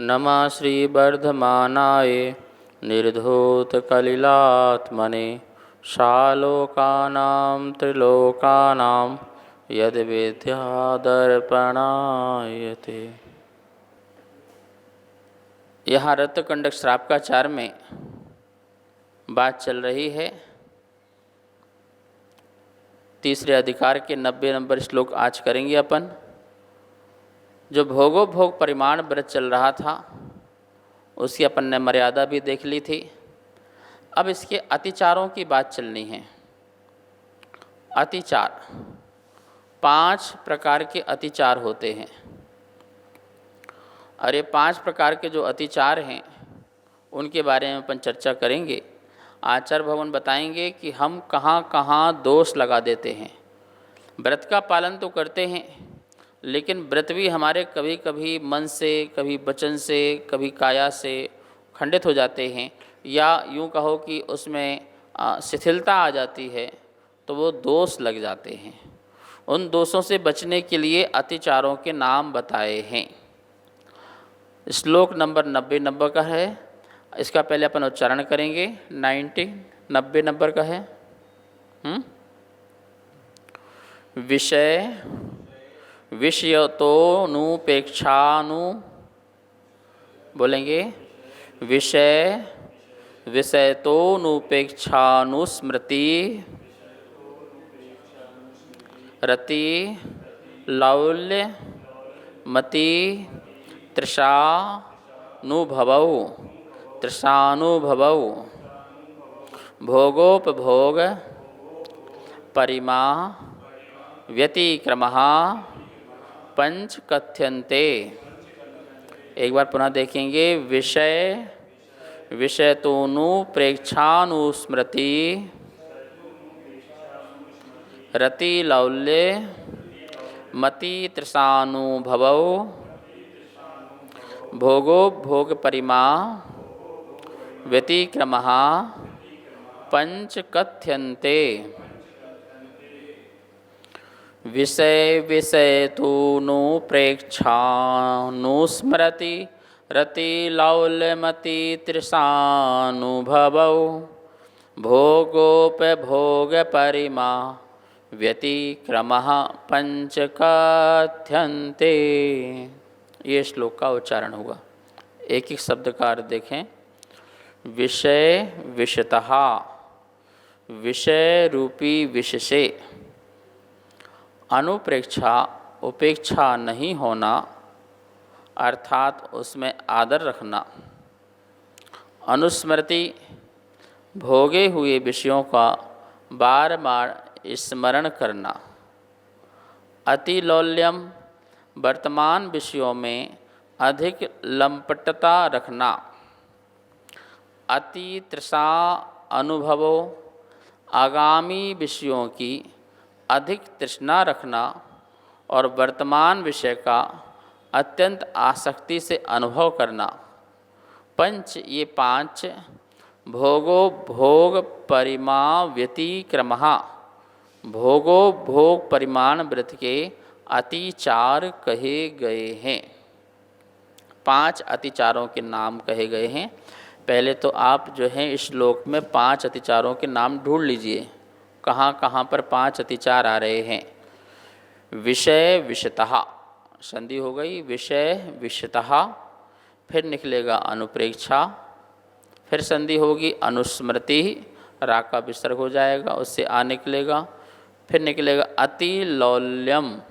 नमः श्रीवर्धमानाय निर्धूतकलिलात्मने शालोकानां त्रिलोकानां यद्विद्यादर्पणायते। यहाँ रत्नकंडक श्रापकाचार में बात चल रही है। तीसरे अधिकार के 90 नंबर श्लोक आज करेंगे अपन। जो भोगो भोग परिमाण व्रत चल रहा था उसकी अपन ने मर्यादा भी देख ली थी। अब इसके अतिचारों की बात चलनी है। अतिचार 5 प्रकार के अतिचार होते हैं और ये 5 प्रकार के जो अतिचार हैं उनके बारे में अपन चर्चा करेंगे। आचार्य भगवान बताएंगे कि हम कहाँ कहाँ दोष लगा देते हैं। व्रत का पालन तो करते हैं लेकिन व्रत भी हमारे कभी कभी मन से, कभी वचन से, कभी काया से खंडित हो जाते हैं, या यूँ कहो कि उसमें शिथिलता आ जाती है तो वो दोष लग जाते हैं। उन दोषों से बचने के लिए अतिचारों के नाम बताए हैं। श्लोक नंबर 90 नंबर का है। इसका पहले अपन उच्चारण करेंगे। 90 नंबर का है। विषय विषयतोनुपेक्षानु बोलेंगे। विषय विषयतोनुपेक्षानुस्मृति रति लौल्य मति तृषानुभवौ भोगोपभोग परिमा व्यतिक्रमः पंच कथ्यन्ते। एक बार पुनः देखेंगे। विषय विषयतोनुप्रेक्षानुस्मृति रति लौल्य मति तृषानुभवौ भोगोपभोग परिमा व्यतिक्रमः पंच कथ्यन्ते। विषय विषयतोनुप्रेक्षानुस्मृति रति लौल्यमति तृषानुभवौ भोगोपभोग परिमा व्यतिक्रमः पंच कथ्यन्ते। ये श्लोक का उच्चारण हुआ। एक एक शब्द का अर्थ देखें। विषय विषतः, विषय रूपी विषय से अनुप्रेक्षा उपेक्षा नहीं होना, अर्थात उसमें आदर रखना। अनुस्मृति भोगे हुए विषयों का बार बार स्मरण करना। अतिलौल्यम वर्तमान विषयों में अधिक लंपटता रखना। अति तृषा अनुभवो आगामी विषयों की अधिक तृष्णा रखना और वर्तमान विषय का अत्यंत आसक्ति से अनुभव करना। पंच ये 5 भोगो भोग परिमा व्यतिक्रमः भोगो भोग परिमाण व्रत के अतिचार कहे गए हैं। 5 अतिचारों के नाम कहे गए हैं। पहले तो आप जो हैं इस श्लोक में 5 अतिचारों के नाम ढूंढ लीजिए। कहाँ कहाँ पर 5 अतिचार आ रहे हैं। विषय विषतः संधि हो गई। विषय विषतः, फिर निकलेगा अनुप्रेक्षा, फिर संधि होगी अनुस्मृति, रा का विसर्ग हो जाएगा, उससे आ निकलेगा। फिर निकलेगा अति लौल्यम,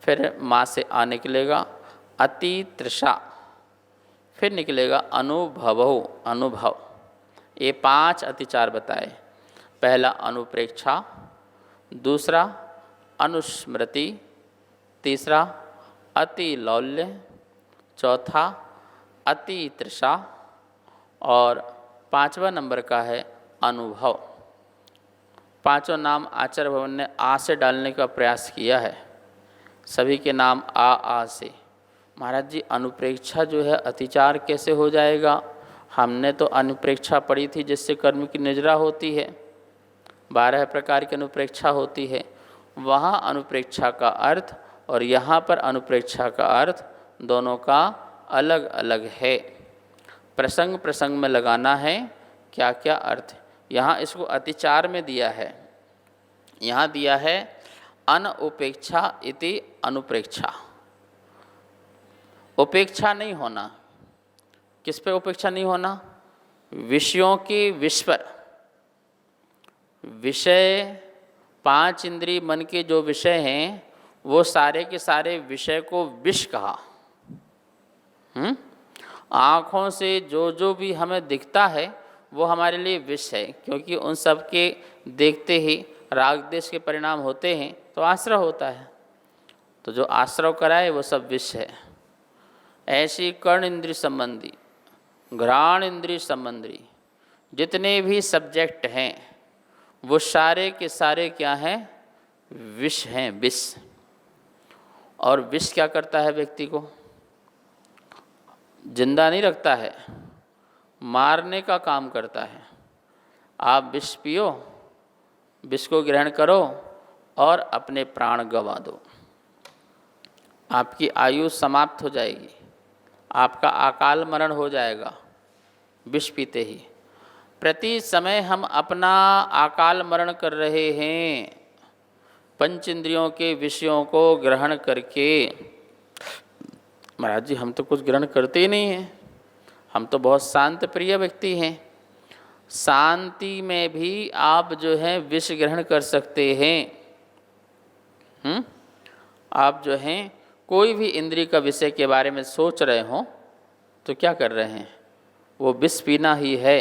फिर माँ से आ निकलेगा अति तृषा, फिर निकलेगा अनुभवो अनुभव। ये 5 अतिचार बताए। पहला अनुप्रेक्षा, दूसरा अनुस्मृति, तीसरा अति लौल्य, चौथा अति तृषा और 5वां नंबर का है अनुभव। 5 नाम आचार्य भवन ने आ से डालने का प्रयास किया है। सभी के नाम आ से। महाराज जी अनुप्रेक्षा जो है अतिचार कैसे हो जाएगा? हमने तो अनुप्रेक्षा पढ़ी थी जिससे कर्म की निजरा होती है। 12 प्रकार की अनुप्रेक्षा होती है। वहाँ अनुप्रेक्षा का अर्थ और यहाँ पर अनुप्रेक्षा का अर्थ दोनों का अलग अलग है। प्रसंग प्रसंग में लगाना है क्या क्या अर्थ। यहाँ इसको अतिचार में दिया है। यहाँ दिया है अनुपेक्षा इति अनुप्रेक्षा। उपेक्षा नहीं होना। किस पे उपेक्षा नहीं होना? विषयों की विष पर। विषय 5 इंद्रिय मन के जो विषय हैं वो सारे के सारे विषय को विष कहा। आँखों से जो जो भी हमें दिखता है वो हमारे लिए विष है, क्योंकि उन सब के देखते ही राग द्वेष के परिणाम होते हैं तो आश्रय होता है। तो जो आश्रय कराए वो सब विष है। ऐसी कर्ण इंद्रिय संबंधी, घ्राण इंद्रिय संबंधी जितने भी सब्जेक्ट हैं वो सारे के सारे क्या हैं? विष हैं, विष। और विष क्या करता है? व्यक्ति को जिंदा नहीं रखता है, मारने का काम करता है। आप विष पियो, विष को ग्रहण करो और अपने प्राण गंवा दो, आपकी आयु समाप्त हो जाएगी, आपका अकाल मरण हो जाएगा विष पीते ही। प्रति समय हम अपना अकाल मरण कर रहे हैं पंच इंद्रियों के विषयों को ग्रहण करके। महाराज जी हम तो कुछ ग्रहण करते ही नहीं हैं, हम तो बहुत शांत प्रिय व्यक्ति हैं। शांति में भी आप जो है विष ग्रहण कर सकते हैं। आप जो हैं कोई भी इंद्रिय का विषय के बारे में सोच रहे हो तो क्या कर रहे हैं? वो विष पीना ही है।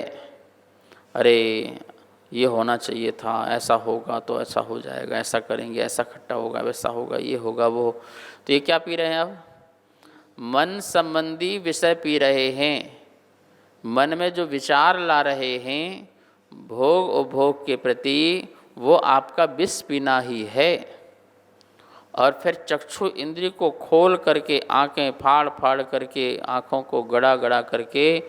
अरे ये होना चाहिए था, ऐसा होगा तो ऐसा हो जाएगा, ऐसा करेंगे ऐसा खट्टा होगा, वैसा होगा, ये होगा वो। तो ये क्या पी रहे हैं? अब मन संबंधी विषय पी रहे हैं। मन में जो विचार ला रहे हैं भोग उपभोग के प्रति, वो आपका विष पीना ही है। और फिर चक्षु इंद्रिय को खोल करके, आंखें फाड़ फाड़ करके, आँखों को गड़ा गड़ा करके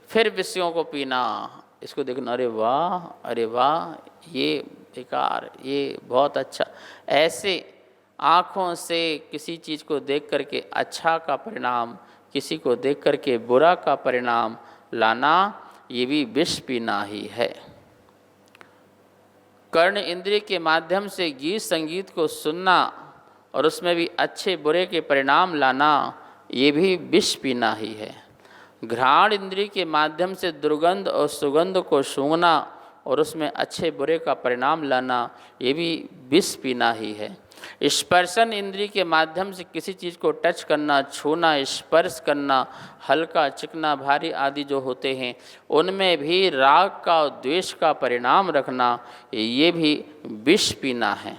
फिर विषयों को पीना। इसको देखना, अरे वाह ये बेकार, ये बहुत अच्छा। ऐसे आँखों से किसी चीज़ को देख करके अच्छा का परिणाम, किसी को देख करके बुरा का परिणाम लाना, ये भी विष पीना ही है। कर्ण इंद्रिय के माध्यम से गीत संगीत को सुनना और उसमें भी अच्छे बुरे के परिणाम लाना, ये भी विष पीना ही है। घ्राण इंद्रिय के माध्यम से दुर्गंध और सुगंध को सूंघना और उसमें अच्छे बुरे का परिणाम लाना, ये भी विष पीना ही है। स्पर्शन इंद्रिय के माध्यम से किसी चीज़ को टच करना, छूना, स्पर्श करना, हल्का चिकना भारी आदि जो होते हैं उनमें भी राग का और द्वेष का परिणाम रखना, ये भी विष पीना है।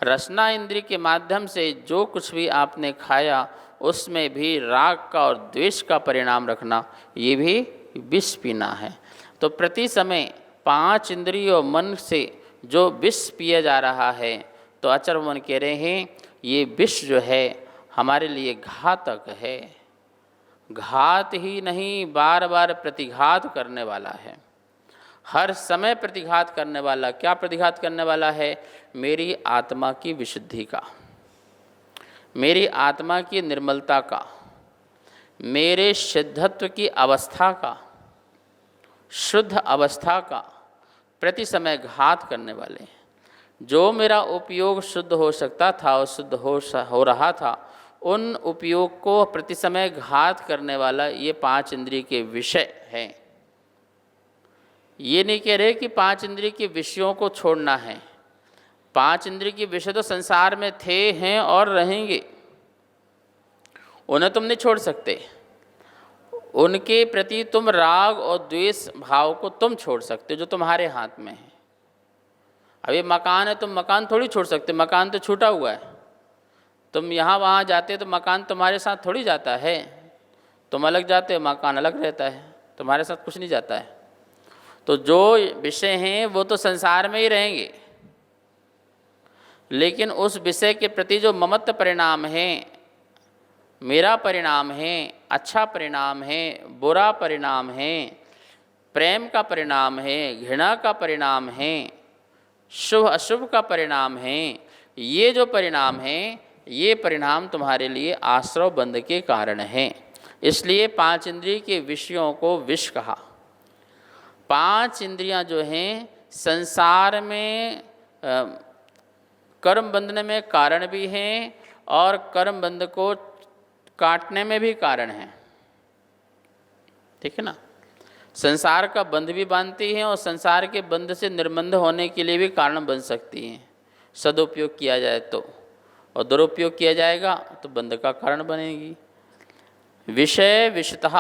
रसना इंद्रिय के माध्यम से जो कुछ भी आपने खाया उसमें भी राग का और द्वेष का परिणाम रखना, ये भी विष पीना है। तो प्रति समय 5 इंद्रियों मन से जो विष पिया जा रहा है, तो आचार्य मन कह रहे हैं ये विष जो है हमारे लिए घातक है। घात ही नहीं, बार बार प्रतिघात करने वाला है। हर समय प्रतिघात करने वाला। क्या प्रतिघात करने वाला है? मेरी आत्मा की विशुद्धि का, मेरी आत्मा की निर्मलता का, मेरे सिद्धत्व की अवस्था का, शुद्ध अवस्था का प्रति समय घात करने वाले हैं। जो मेरा उपयोग शुद्ध हो सकता था और शुद्ध हो रहा था, उन उपयोग को प्रति समय घात करने वाला ये 5 इंद्रिय के विषय हैं। ये नहीं कह रहे कि 5 इंद्रिय के विषयों को छोड़ना है। 5 इंद्रिय के विषय तो संसार में थे, हैं और रहेंगे, उन्हें तुम नहीं छोड़ सकते। उनके प्रति तुम राग और द्वेष भाव को तुम छोड़ सकते हो, जो तुम्हारे हाथ में है। अब ये मकान है, तुम मकान थोड़ी छोड़ सकते, मकान तो छूटा हुआ है। तुम यहाँ वहाँ जाते तो मकान तुम्हारे साथ थोड़ी जाता है, तुम अलग जाते हो, मकान अलग रहता है, तुम्हारे साथ कुछ नहीं जाता है। तो जो विषय हैं वो तो संसार में ही रहेंगे, लेकिन उस विषय के प्रति जो ममत्व परिणाम है, मेरा परिणाम है, अच्छा परिणाम है, बुरा परिणाम है, प्रेम का परिणाम है, घृणा का परिणाम है, शुभ अशुभ का परिणाम है, ये जो परिणाम है ये परिणाम तुम्हारे लिए आश्रव बंध के कारण हैं। इसलिए 5 इंद्रिय के विषयों को विष कहा। 5 इंद्रियां जो हैं संसार में कर्म बंधने में कारण भी हैं और कर्म बंध को काटने में भी कारण हैं। ठीक है ना। संसार का बंध भी बांधती हैं और संसार के बंध से निर्बंध होने के लिए भी कारण बन सकती हैं, सदुपयोग किया जाए तो। और दुरुपयोग किया जाएगा तो बंध का कारण बनेगी। विषय विषतः,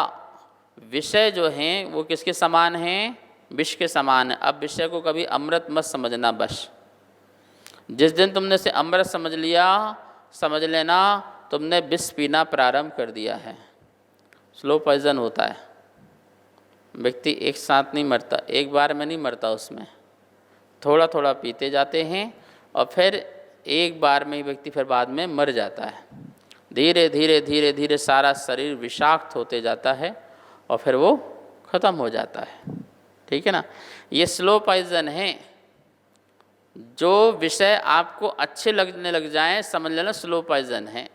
विषय जो हैं वो किसके समान हैं? विष के समान है। अब विषय को कभी अमृत मत समझना बस। जिस दिन तुमने से अमृत समझ लिया, समझ लेना तुमने विष पीना प्रारंभ कर दिया है। स्लो पॉइजन होता है, व्यक्ति एक साथ नहीं मरता, एक बार में नहीं मरता, उसमें थोड़ा थोड़ा पीते जाते हैं और फिर एक बार में ही व्यक्ति फिर बाद में मर जाता है। धीरे धीरे धीरे धीरे सारा शरीर विषाक्त होते जाता है और फिर वो ख़त्म हो जाता है। ठीक है ना। ये स्लो पॉइजन है। जो विषय आपको अच्छे लगने लग जाएं समझ लेना स्लो पॉइजन है।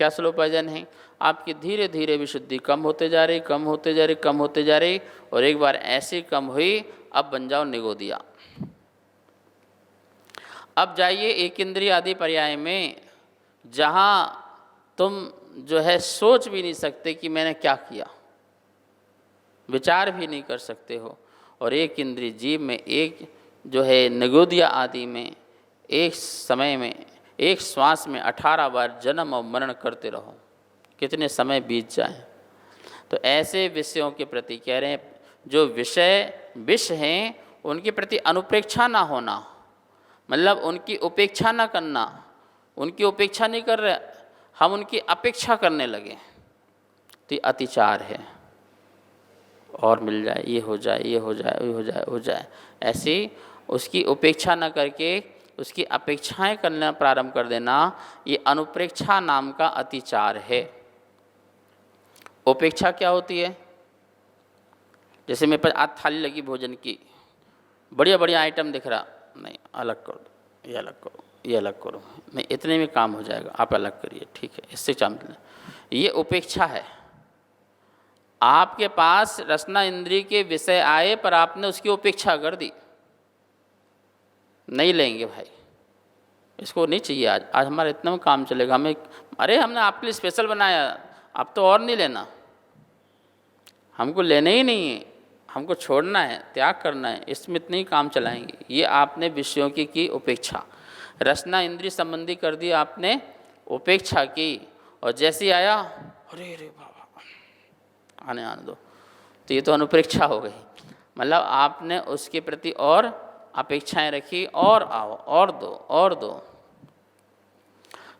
क्या स्लो पॉइजन है? आपकी धीरे धीरे विशुद्धि कम होते जा रही, कम होते जा रही, कम होते जा रही, और एक बार ऐसी कम हुई अब बन जाओ निगोदिया। अब जाइए एक इंद्रिय आदि पर्याय में, जहाँ तुम जो है सोच भी नहीं सकते कि मैंने क्या किया, विचार भी नहीं कर सकते हो। और एक इंद्रिय जीव में, एक जो है निगोदिया आदि में, एक समय में, एक श्वास में 18 बार जन्म और मरण करते रहो, कितने समय बीत जाए। तो ऐसे विषयों के प्रति कह रहे हैं, जो विषय विष हैं उनके प्रति अनुप्रेक्षा ना होना, मतलब उनकी उपेक्षा ना करना। उनकी उपेक्षा नहीं कर रहे, हम उनकी अपेक्षा करने लगे तो ये अतिचार है। और मिल जाए, ये हो जाए, ये हो जाए, ये हो जाए, हो जाए, ऐसी उसकी उपेक्षा न करके उसकी अपेक्षाएं करना प्रारंभ कर देना, ये अनुप्रेक्षा नाम का अतिचार है। उपेक्षा क्या होती है? जैसे मेरे पास आज थाली लगी भोजन की, बढ़िया बढ़िया आइटम दिख रहा, नहीं अलग कर दो, ये अलग करो, ये अलग करो, नहीं इतने में काम हो जाएगा, आप अलग करिए, ठीक है, इससे काम लें। ये उपेक्षा है। आपके पास रसना इंद्रिय के विषय आए पर आपने उसकी उपेक्षा कर दी, नहीं लेंगे भाई, इसको नहीं चाहिए, आज हमारा इतना में काम चलेगा, हमें, अरे हमने आपके लिए स्पेशल बनाया, आप तो और नहीं लेना, हमको लेने ही नहीं है, हमको छोड़ना है, त्याग करना है, इसमें इतने ही काम चलाएंगे। ये आपने विषयों की उपेक्षा, रसना इंद्रिय संबंधी कर दी आपने, उपेक्षा की, और जैसे आया अरे अरे बाबा आने दो, तो ये तो अनुप्रेक्षा हो गई। मतलब आपने उसके प्रति और अपेक्षाएं रखी, और आओ, और दो, और दो।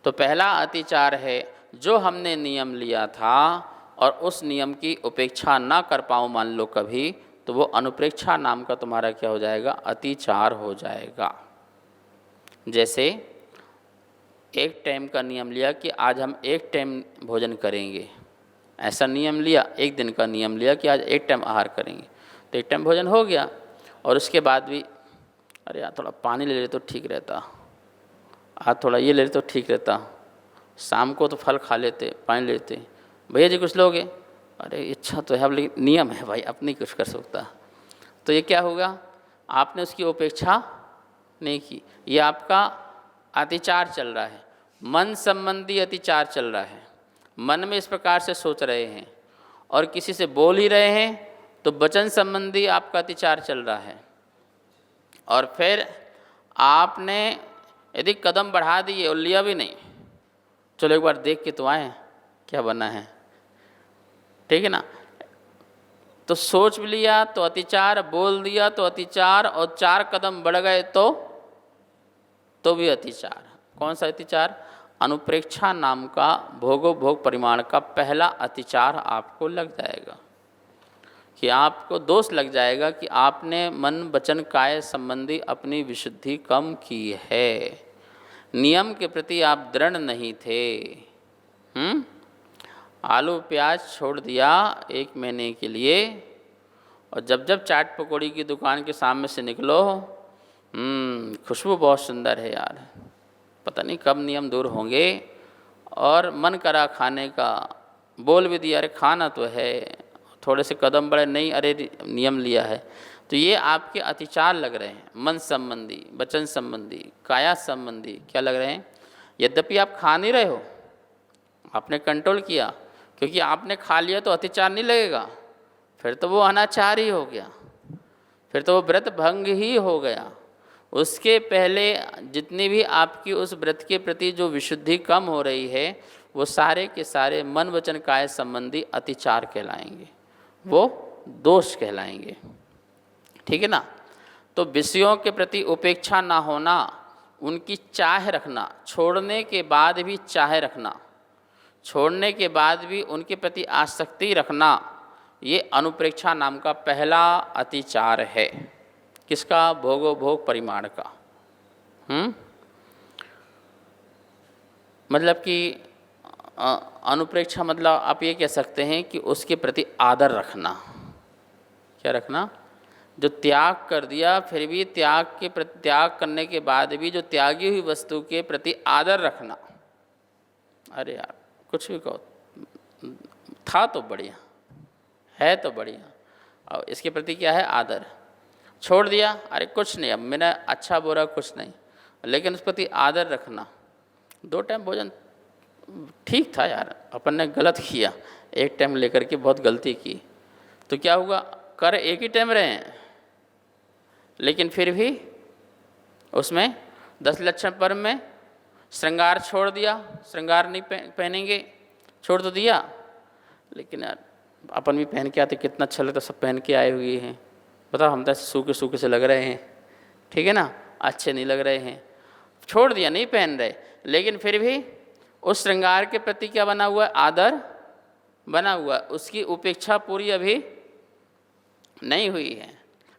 तो पहला अतिचार है, जो हमने नियम लिया था और उस नियम की उपेक्षा ना कर पाऊँ मान लो कभी, तो वो अनुप्रेक्षा नाम का तुम्हारा क्या हो जाएगा? अतिचार हो जाएगा। जैसे एक टाइम का नियम लिया कि आज हम एक टाइम भोजन करेंगे, ऐसा नियम लिया, एक दिन का नियम लिया कि आज एक टाइम आहार करेंगे, तो एक टाइम भोजन हो गया, और उसके बाद भी अरे यार थोड़ा पानी ले ले तो ठीक रहता, आज थोड़ा ये ले ले तो ठीक रहता, शाम को तो फल खा लेते, पानी लेते, भैया जी कुछ लोगे, अरे इच्छा तो है लेकिन नियम है भाई, अब नहीं कुछ कर सकता। तो ये क्या होगा? आपने उसकी उपेक्षा नहीं की, ये आपका अतिचार चल रहा है, मन संबंधी अतिचार चल रहा है। मन में इस प्रकार से सोच रहे हैं और किसी से बोल ही रहे हैं तो वचन संबंधी आपका अतिचार चल रहा है। और फिर आपने यदि कदम बढ़ा दिए और लिया भी नहीं, चलो एक बार देख के तो आए क्या बना है, ठीक है ना, तो सोच भी लिया तो अतिचार, बोल दिया तो अतिचार, और 4 कदम बढ़ गए तो भी अतिचार। कौन सा अतिचार? अनुप्रेक्षा नाम का भोगोपभोग परिमाण का पहला अतिचार आपको लग जाएगा, कि आपको दोष लग जाएगा कि आपने मन वचन काय संबंधी अपनी विशुद्धि कम की है, नियम के प्रति आप दृढ़ नहीं थे। आलू प्याज छोड़ दिया 1 महीने के लिए, और जब जब चाट पकौड़ी की दुकान के सामने से निकलो, खुशबू बहुत सुंदर है यार, पता नहीं कब नियम दूर होंगे। और मन करा खाने का, बोल भी दिया अरे खाना तो है, थोड़े से कदम बढ़े नहीं अरे नियम लिया है। तो ये आपके अतिचार लग रहे हैं, मन संबंधी, वचन संबंधी, काया संबंधी क्या लग रहे हैं। यद्यपि आप खा नहीं रहे हो, आपने कंट्रोल किया, क्योंकि आपने खा लिया तो अतिचार नहीं लगेगा, फिर तो वो अनाचार ही हो गया, फिर तो वो व्रत भंग ही हो गया। उसके पहले जितनी भी आपकी उस व्रत के प्रति जो विशुद्धि कम हो रही है, वो सारे के सारे मन वचन काया संबंधी अतिचार कहलाएंगे, वो दोष कहलाएंगे। ठीक है ना। तो विषयों के प्रति उपेक्षा ना होना, उनकी चाह रखना, छोड़ने के बाद भी चाह रखना, छोड़ने के बाद भी उनके प्रति आसक्ति रखना, ये अनुप्रेक्षा नाम का पहला अतिचार है। किसका? भोगो भोग परिमाण का। मतलब कि अनुप्रेक्षा मतलब आप ये कह सकते हैं कि उसके प्रति आदर रखना। क्या रखना? जो त्याग कर दिया फिर भी त्याग करने के बाद भी जो त्यागी हुई वस्तु के प्रति आदर रखना। अरे यार कुछ भी कहो, था तो बढ़िया, है तो बढ़िया, और इसके प्रति क्या है? आदर। छोड़ दिया, अरे कुछ नहीं, अब मैंने अच्छा बुरा कुछ नहीं, लेकिन उस प्रति आदर रखना। 2 टाइम भोजन ठीक था यार, अपन ने गलत किया, 1 टाइम लेकर के बहुत गलती की, तो क्या हुआ? कर 1 ही टाइम रहे हैं, लेकिन फिर भी उसमें 10 लक्षण पर्व में श्रृंगार छोड़ दिया, श्रृंगार नहीं पहनेंगे, छोड़ तो दिया, लेकिन यार अपन भी पहन के आते कितना अच्छा लगता, सब पहन के आए हुए हैं, बताओ हम तो सूखे सूखे से लग रहे हैं, ठीक है ना, अच्छे नहीं लग रहे हैं, छोड़ दिया, नहीं पहन रहे, लेकिन फिर भी उस श्रृंगार के प्रति क्या बना हुआ है? आदर बना हुआ, उसकी उपेक्षा पूरी अभी नहीं हुई है।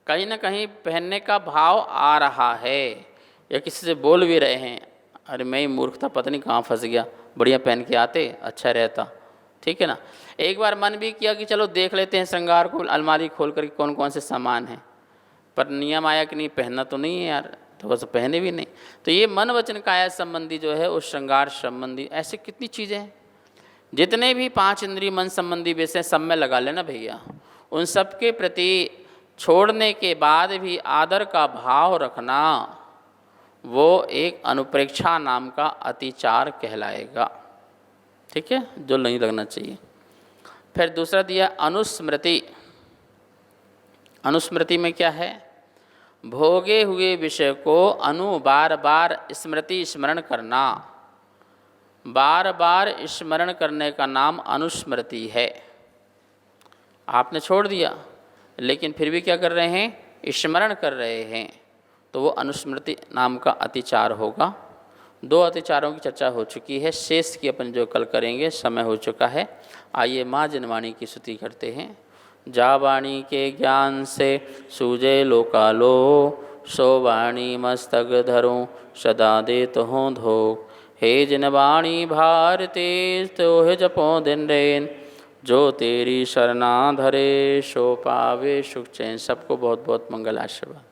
कहीं ना कहीं पहनने का भाव आ रहा है, या किसी से बोल भी रहे हैं, अरे मैं ही मूर्ख था, पता नहीं कहाँ फंस गया, बढ़िया पहन के आते अच्छा रहता, ठीक है ना। एक बार मन भी किया कि चलो देख लेते हैं श्रृंगार को, अलमारी खोल कर कौन कौन से सामान हैं, पर नियम आया कि नहीं, पहनना तो नहीं है यार, तो बस पहने भी नहीं। तो ये मन वचन काया संबंधी जो है, उस श्रृंगार संबंधी ऐसे कितनी चीज़ें हैं, जितने भी 5 इंद्रिय मन संबंधी विषय सब में लगा लेना भैया, उन सब के प्रति छोड़ने के बाद भी आदर का भाव रखना, वो एक अनुप्रेक्षा नाम का अतिचार कहलाएगा। ठीक है, जो नहीं लगना चाहिए। फिर दूसरा दिया अनुस्मृति। अनुस्मृति में क्या है? भोगे हुए विषय को बार बार स्मरण करना, बार बार स्मरण करने का नाम अनुस्मृति है। आपने छोड़ दिया, लेकिन फिर भी क्या कर रहे हैं? स्मरण कर रहे हैं, तो वो अनुस्मृति नाम का अतिचार होगा। 2 अतिचारों की चर्चा हो चुकी है, शेष की अपन जो कल करेंगे, समय हो चुका है। आइए माँ जनवाणी की स्तुति करते हैं। जा वाणी के ज्ञान से सूझे लोकालो, सो वाणी मस्तक धरो सदा देत हो धोख। हे जनवाणी भारती तोह जपो दिन रेन, जो तेरी शरणा धरे सो पावे सुख चैन। सबको बहुत बहुत मंगल आशीर्वाद।